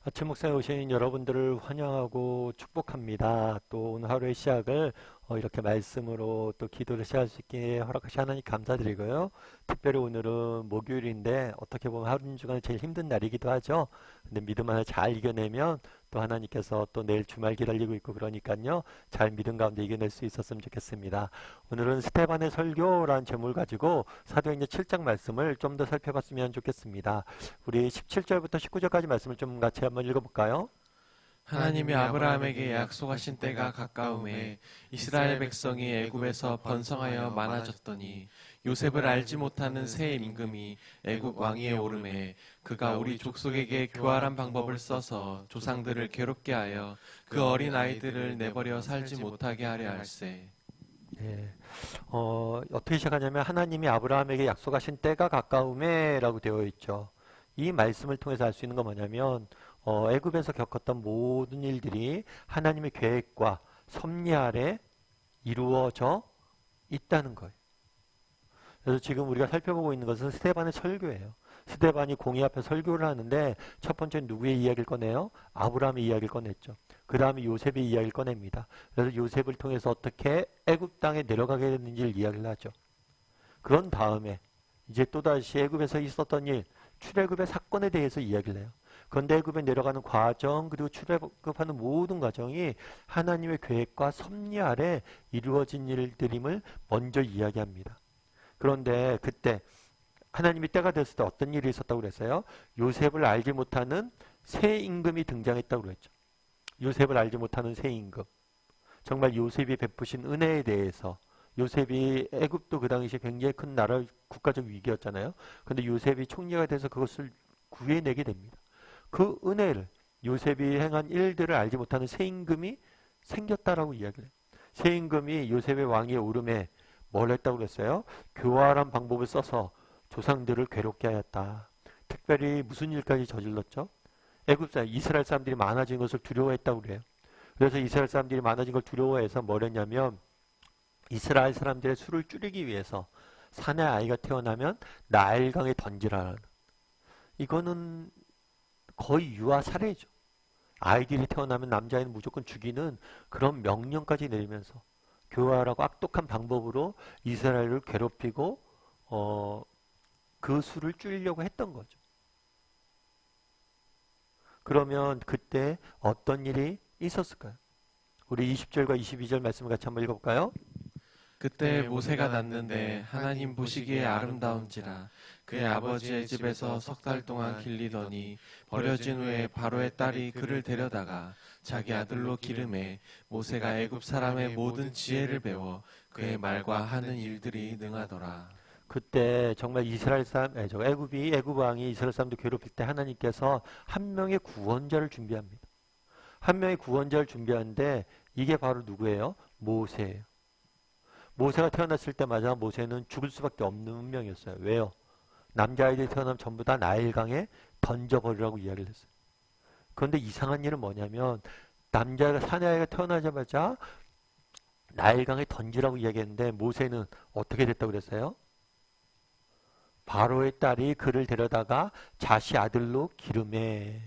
아침 목상에 오신 여러분들을 환영하고 축복합니다. 또 오늘 하루의 시작을 이렇게 말씀으로 또 기도를 시작할 수 있게 허락하신 하나님 감사드리고요. 특별히 오늘은 목요일인데 어떻게 보면 하루 중간에 제일 힘든 날이기도 하죠. 근데 믿음 하나 잘 이겨내면 또 하나님께서 또 내일 주말 기다리고 있고 그러니까요. 잘 믿음 가운데 이겨낼 수 있었으면 좋겠습니다. 오늘은 스테반의 설교라는 제목을 가지고 사도행전 7장 말씀을 좀 더 살펴봤으면 좋겠습니다. 우리 17절부터 19절까지 말씀을 좀 같이 한번 읽어볼까요? 하나님이 아브라함에게 약속하신 때가 가까움에 이스라엘 백성이 애굽에서 번성하여 많아졌더니 요셉을 알지 못하는 새 임금이 애굽 왕위에 오르매 그가 우리 족속에게 교활한 방법을 써서 조상들을 괴롭게 하여 그 어린 아이들을 내버려 살지 못하게 하려 할세. 예, 어떻게 시작하냐면 하나님이 아브라함에게 약속하신 때가 가까움에 라고 되어 있죠. 이 말씀을 통해서 알 수 있는 건 뭐냐면 애굽에서 겪었던 모든 일들이 하나님의 계획과 섭리 아래 이루어져 있다는 거예요. 그래서 지금 우리가 살펴보고 있는 것은 스데반의 설교예요. 스데반이 공의 앞에 설교를 하는데 첫 번째 누구의 이야기를 꺼내요? 아브라함의 이야기를 꺼냈죠. 그 다음에 요셉의 이야기를 꺼냅니다. 그래서 요셉을 통해서 어떻게 애굽 땅에 내려가게 됐는지를 이야기를 하죠. 그런 다음에 이제 또다시 애굽에서 있었던 일, 출애굽의 사건에 대해서 이야기를 해요. 그런데 애굽에 내려가는 과정 그리고 출애굽하는 모든 과정이 하나님의 계획과 섭리 아래 이루어진 일들임을 먼저 이야기합니다. 그런데 그때 하나님이 때가 됐을 때 어떤 일이 있었다고 그랬어요? 요셉을 알지 못하는 새 임금이 등장했다고 그랬죠. 요셉을 알지 못하는 새 임금. 정말 요셉이 베푸신 은혜에 대해서 요셉이 애굽도 그 당시에 굉장히 큰 나라 국가적 위기였잖아요. 근데 요셉이 총리가 돼서 그것을 구해내게 됩니다. 그 은혜를 요셉이 행한 일들을 알지 못하는 새 임금이 생겼다라고 이야기를 해요. 새 임금이 요셉의 왕위에 오름에 뭘 했다고 그랬어요? 교활한 방법을 써서 조상들을 괴롭게 하였다. 특별히 무슨 일까지 저질렀죠? 애굽 사람, 이스라엘 사람들이 많아진 것을 두려워했다고 그래요. 그래서 이스라엘 사람들이 많아진 걸 두려워해서 뭘 했냐면 이스라엘 사람들의 수를 줄이기 위해서 산에 아이가 태어나면 나일강에 던지라는, 이거는 거의 유아 살해죠. 아이들이 태어나면 남자애는 무조건 죽이는 그런 명령까지 내리면서 교활하고 악독한 방법으로 이스라엘을 괴롭히고 그 수를 줄이려고 했던 거죠. 그러면 그때 어떤 일이 있었을까요? 우리 20절과 22절 말씀을 같이 한번 읽어볼까요? 그때 모세가 낳는데 하나님 보시기에 아름다운지라 그의 아버지의 집에서 석 달 동안 길리더니 버려진 후에 바로의 딸이 그를 데려다가 자기 아들로 기름해 모세가 애굽 사람의 모든 지혜를 배워 그의 말과 하는 일들이 능하더라. 그때 정말 이스라엘 사람, 애굽 왕이 이스라엘 사람들 괴롭힐 때 하나님께서 한 명의 구원자를 준비합니다. 한 명의 구원자를 준비하는데 이게 바로 누구예요? 모세예요. 모세가 태어났을 때마다 모세는 죽을 수밖에 없는 운명이었어요. 왜요? 남자아이들이 태어나면 전부 다 나일강에 던져버리라고 이야기를 했어요. 그런데 이상한 일은 뭐냐면 남자가 사내아이가 태어나자마자 나일강에 던지라고 이야기했는데 모세는 어떻게 됐다고 그랬어요? 바로의 딸이 그를 데려다가 자시 아들로 기름해.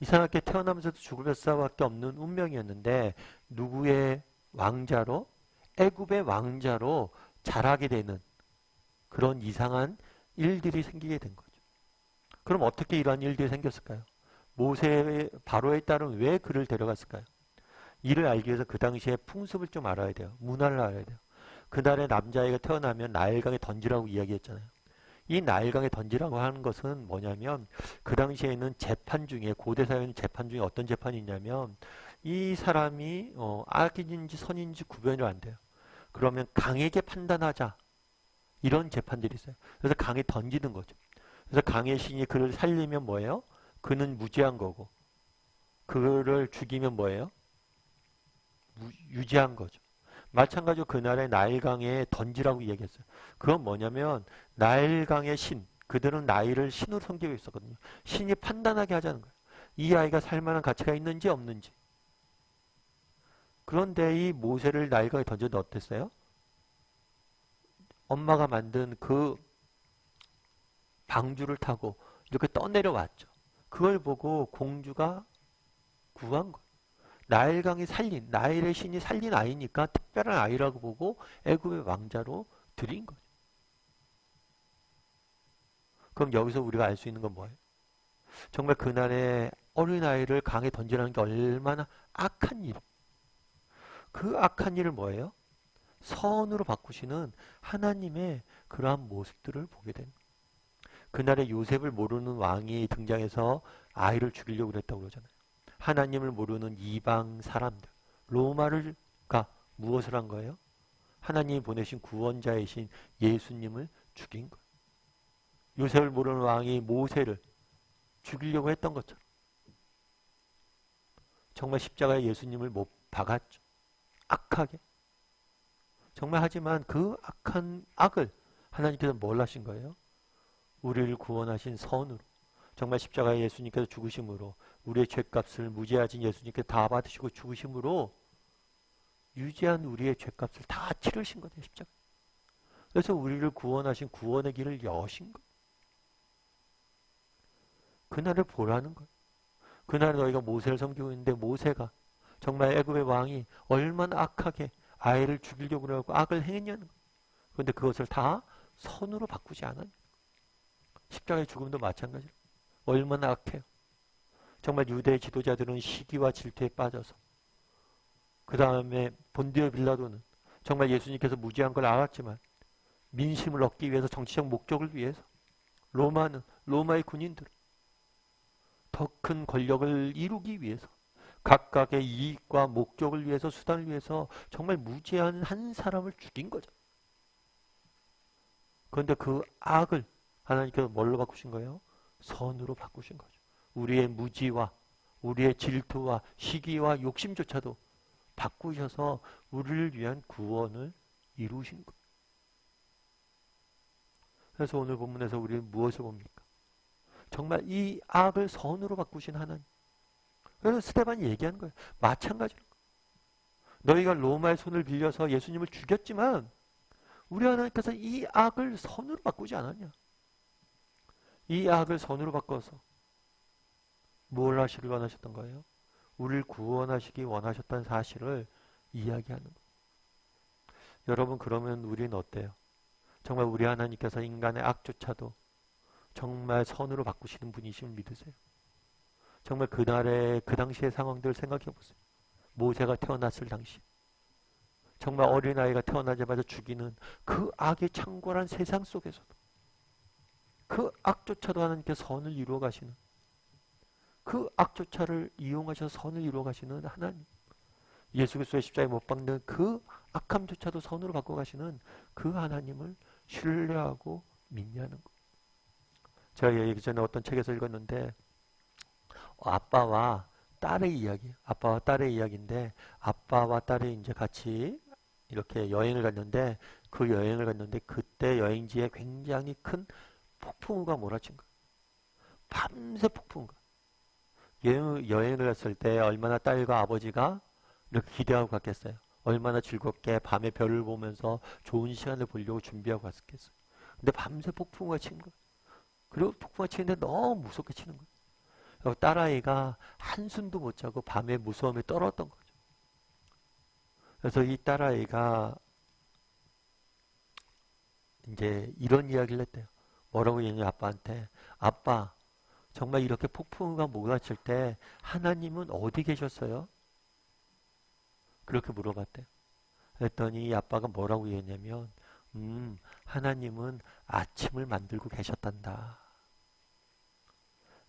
이상하게 태어나면서도 죽을 수밖에 없는 운명이었는데 누구의 왕자로? 애굽의 왕자로 자라게 되는 그런 이상한 일들이 생기게 된 거죠. 그럼 어떻게 이러한 일들이 생겼을까요? 모세의 바로의 딸은 왜 그를 데려갔을까요? 이를 알기 위해서 그 당시에 풍습을 좀 알아야 돼요. 문화를 알아야 돼요. 그날에 남자아이가 태어나면 나일강에 던지라고 이야기했잖아요. 이 나일강에 던지라고 하는 것은 뭐냐면 그 당시에는 재판 중에 고대 사회는 재판 중에 어떤 재판이 있냐면 이 사람이 악인지 선인지 구별이 안 돼요. 그러면 강에게 판단하자. 이런 재판들이 있어요. 그래서 강에 던지는 거죠. 그래서 강의 신이 그를 살리면 뭐예요? 그는 무죄한 거고 그를 죽이면 뭐예요? 유죄한 거죠. 마찬가지로 그날의 나일강에 던지라고 얘기했어요. 그건 뭐냐면 나일강의 신, 그들은 나일을 신으로 섬기고 있었거든요. 신이 판단하게 하자는 거예요. 이 아이가 살만한 가치가 있는지 없는지. 그런데 이 모세를 나일강에 던졌는데 어땠어요? 엄마가 만든 그 방주를 타고 이렇게 떠내려왔죠. 그걸 보고 공주가 구한 거예요. 나일의 신이 살린 아이니까 특별한 아이라고 보고 애굽의 왕자로 드린 거죠. 그럼 여기서 우리가 알 수 있는 건 뭐예요? 정말 그날의 어린아이를 강에 던지라는 게 얼마나 악한 일. 그 악한 일을 뭐예요? 선으로 바꾸시는 하나님의 그러한 모습들을 보게 됩니다. 그날에 요셉을 모르는 왕이 등장해서 아이를 죽이려고 그랬다고 그러잖아요. 하나님을 모르는 이방 사람들, 로마가 무엇을 한 거예요? 하나님이 보내신 구원자이신 예수님을 죽인 거예요. 요셉을 모르는 왕이 모세를 죽이려고 했던 것처럼 정말 십자가에 예수님을 못 박았죠. 악하게. 정말 하지만 그 악한 악을 하나님께서 뭘 하신 거예요? 우리를 구원하신 선으로 정말 십자가에 예수님께서 죽으심으로 우리의 죄값을 무죄하신 예수님께서 다 받으시고 죽으심으로 유죄한 우리의 죄값을 다 치르신 거예요. 십자가. 그래서 우리를 구원하신 구원의 길을 여신 거예요. 그날을 보라는 거예요. 그날 너희가 모세를 섬기고 있는데 모세가 정말 애굽의 왕이 얼마나 악하게 아이를 죽이려고 하고 악을 행했냐는 거예요. 그런데 그것을 다 선으로 바꾸지 않았냐. 십자가의 죽음도 마찬가지로 얼마나 악해요. 정말 유대의 지도자들은 시기와 질투에 빠져서 그 다음에 본디오 빌라도는 정말 예수님께서 무죄한 걸 알았지만 민심을 얻기 위해서 정치적 목적을 위해서 로마의 군인들은 더 큰 권력을 이루기 위해서 각각의 이익과 목적을 위해서 수단을 위해서 정말 무죄한 한 사람을 죽인 거죠. 그런데 그 악을 하나님께서 뭘로 바꾸신 거예요? 선으로 바꾸신 거죠. 우리의 무지와 우리의 질투와 시기와 욕심조차도 바꾸셔서 우리를 위한 구원을 이루신 거예요. 그래서 오늘 본문에서 우리는 무엇을 봅니까? 정말 이 악을 선으로 바꾸신 하나님. 그래서 스데반이 얘기하는 거예요. 마찬가지로 너희가 로마의 손을 빌려서 예수님을 죽였지만 우리 하나님께서 이 악을 선으로 바꾸지 않았냐. 이 악을 선으로 바꿔서 뭘 하시길 원하셨던 거예요? 우리를 구원하시기 원하셨다는 사실을 이야기하는 거예요. 여러분 그러면 우리는 어때요? 정말 우리 하나님께서 인간의 악조차도 정말 선으로 바꾸시는 분이심을 믿으세요? 정말 그날의 그 당시의 상황들 생각해 보세요. 모세가 태어났을 당시 정말 어린아이가 태어나자마자 죽이는 그 악의 창궐한 세상 속에서도 그 악조차도 하나님께서 선을 이루어 가시는 그 악조차를 이용하셔서 선을 이루어 가시는 하나님, 예수 그리스도의 십자가에 못 박는 그 악함조차도 선으로 바꿔 가시는 그 하나님을 신뢰하고 믿냐는 것. 제가 예기 전에 어떤 책에서 읽었는데 아빠와 딸의 이야기, 아빠와 딸의 이야기인데 아빠와 딸이 이제 같이 이렇게 여행을 갔는데 그 여행을 갔는데 그때 여행지에 굉장히 큰 폭풍우가 몰아친 거예요. 밤새 폭풍우가. 여행을 갔을 때 얼마나 딸과 아버지가 이렇게 기대하고 갔겠어요. 얼마나 즐겁게 밤에 별을 보면서 좋은 시간을 보려고 준비하고 갔겠어요. 근데 밤새 폭풍우가 친 거예요. 그리고 폭풍우가 치는데 너무 무섭게 치는 거예요. 딸아이가 한숨도 못 자고 밤에 무서움에 떨었던 거죠. 그래서 이 딸아이가 이제 이런 이야기를 했대요. 뭐라고 얘기했냐 아빠한테. 아빠 정말 이렇게 폭풍우가 몰아칠 때 하나님은 어디 계셨어요? 그렇게 물어봤대요. 그랬더니 아빠가 뭐라고 얘기했냐면 하나님은 아침을 만들고 계셨단다.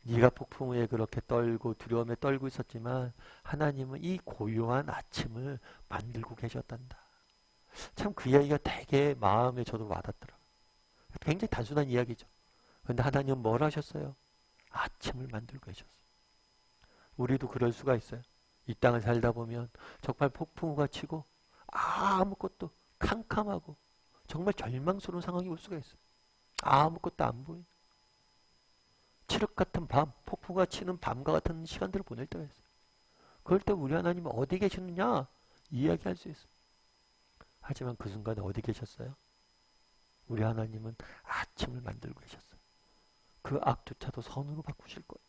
네가 폭풍우에 그렇게 떨고 두려움에 떨고 있었지만 하나님은 이 고요한 아침을 만들고 계셨단다. 참 그 이야기가 되게 마음에 저도 와닿더라고요. 굉장히 단순한 이야기죠. 그런데 하나님은 뭘 하셨어요? 아침을 만들고 계셨어요. 우리도 그럴 수가 있어요. 이 땅을 살다 보면 정말 폭풍우가 치고 아무것도 캄캄하고 정말 절망스러운 상황이 올 수가 있어요. 아무것도 안 보여요. 칠흑 같은 밤, 폭풍우가 치는 밤과 같은 시간들을 보낼 때가 있어요. 그럴 때 우리 하나님은 어디 계시느냐 이야기할 수 있어요. 하지만 그 순간에 어디 계셨어요? 우리 하나님은 아침을 만들고 계셨어요. 그 악조차도 선으로 바꾸실 거예요.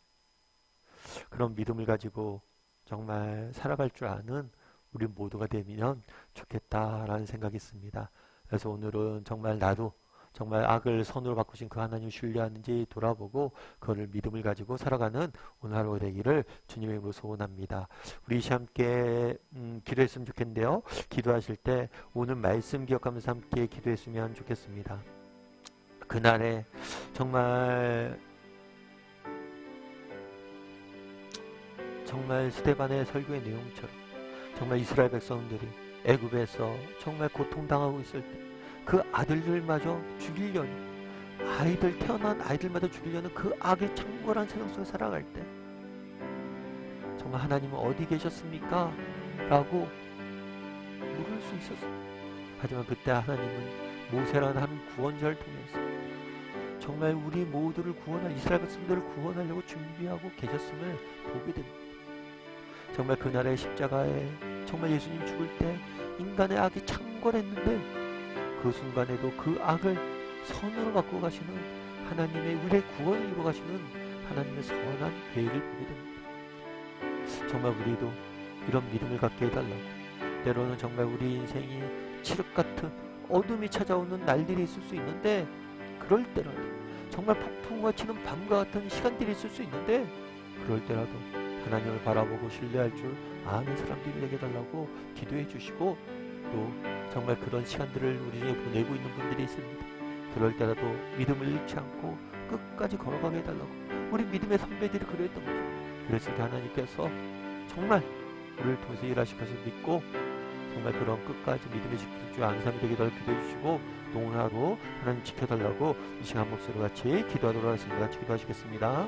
그런 믿음을 가지고 정말 살아갈 줄 아는 우리 모두가 되면 좋겠다라는 생각이 있습니다. 그래서 오늘은 정말 나도 정말 악을 선으로 바꾸신 그 하나님 신뢰하는지 돌아보고 그거를 믿음을 가지고 살아가는 오늘 하루가 되기를 주님의 이름으로 소원합니다. 우리 함께 기도했으면 좋겠는데요. 기도하실 때 오늘 말씀 기억하면서 함께 기도했으면 좋겠습니다. 그날에 정말 스데반의 설교의 내용처럼 정말 이스라엘 백성들이 애굽에서 정말 고통당하고 있을 때 그 아들들마저 죽이려는 태어난 아이들마저 죽이려는 그 악의 창궐한 세상 속에 살아갈 때 정말 하나님은 어디 계셨습니까? 라고 물을 수 있었어요. 하지만 그때 하나님은 모세라는 한 구원자를 통해서 정말 우리 모두를 구원할 이스라엘 백성들을 구원하려고 준비하고 계셨음을 보게 됩니다. 정말 그날의 십자가에 정말 예수님 죽을 때 인간의 악이 창궐했는데 그 순간에도 그 악을 선으로 바꾸어 가시는 하나님의 우리의 구원을 이루어 가시는 하나님의 선한 계획을 보게 됩니다. 정말 우리도 이런 믿음을 갖게 해달라고. 때로는 정말 우리 인생이 칠흑 같은 어둠이 찾아오는 날들이 있을 수 있는데 그럴 때라도 정말 폭풍과 치는 밤과 같은 시간들이 있을 수 있는데 그럴 때라도 하나님을 바라보고 신뢰할 줄 아는 사람들이 되게 해달라고 기도해 주시고 또 정말 그런 시간들을 우리 중에 보내고 있는 분들이 있습니다. 그럴 때라도 믿음을 잃지 않고 끝까지 걸어가게 해달라고. 우리 믿음의 선배들이 그랬던 거죠. 그랬을 때 하나님께서 정말 우리를 통해서 일하실 것을 믿고 정말 그런 끝까지 믿음의 지킬 줄 아는 사람이 되게 해달라고 기도해 주시고 또 오늘 하루 하나님 지켜달라고 이 시간 목소리로 같이 기도하도록 하겠습니다. 같이 기도하시겠습니다.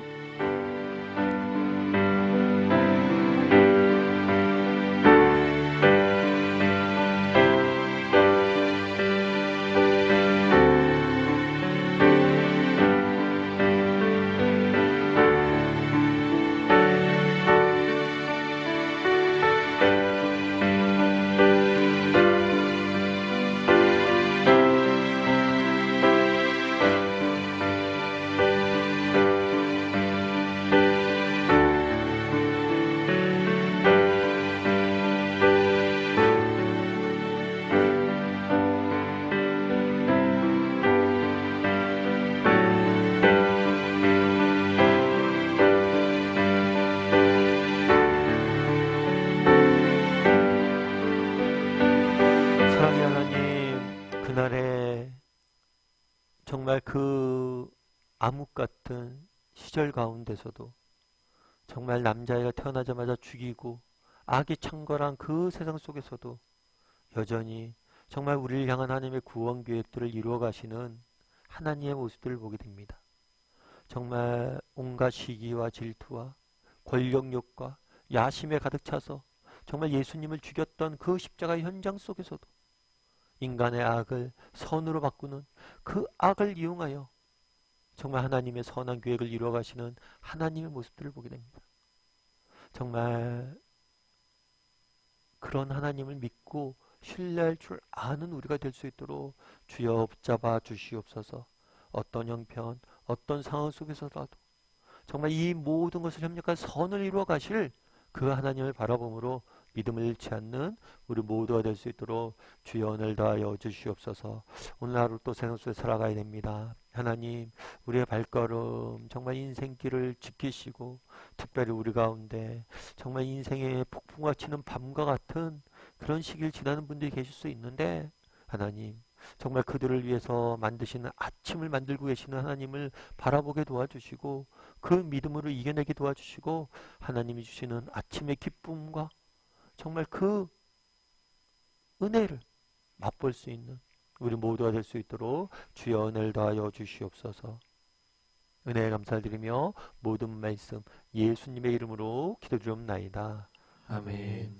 사랑의 하나님, 그날에 정말 그 암흑 같은 시절 가운데서도 정말 남자애가 태어나자마자 죽이고 악이 창궐한 그 세상 속에서도 여전히 정말 우리를 향한 하나님의 구원 계획들을 이루어 가시는 하나님의 모습들을 보게 됩니다. 정말 온갖 시기와 질투와 권력욕과 야심에 가득 차서 정말 예수님을 죽였던 그 십자가 현장 속에서도 인간의 악을 선으로 바꾸는 그 악을 이용하여 정말 하나님의 선한 계획을 이루어 가시는 하나님의 모습들을 보게 됩니다. 정말 그런 하나님을 믿고 신뢰할 줄 아는 우리가 될 수 있도록 주여 붙잡아 주시옵소서. 어떤 형편, 어떤 상황 속에서라도 정말 이 모든 것을 협력한 선을 이루어 가실 그 하나님을 바라봄으로 믿음을 잃지 않는 우리 모두가 될 수 있도록 주여 은혜를 더하여 주시옵소서. 오늘 하루 또 세상 속에 살아가야 됩니다. 하나님, 우리의 발걸음 정말 인생길을 지키시고 특별히 우리 가운데 정말 인생의 폭풍과 치는 밤과 같은 그런 시기를 지나는 분들이 계실 수 있는데 하나님, 정말 그들을 위해서 만드시는 아침을 만들고 계시는 하나님을 바라보게 도와주시고 그 믿음으로 이겨내게 도와주시고 하나님이 주시는 아침의 기쁨과 정말 그 은혜를 맛볼 수 있는 우리 모두가 될 수 있도록 주여 은혜를 더하여 주시옵소서. 은혜에 감사드리며 모든 말씀 예수님의 이름으로 기도드리옵나이다. 아멘.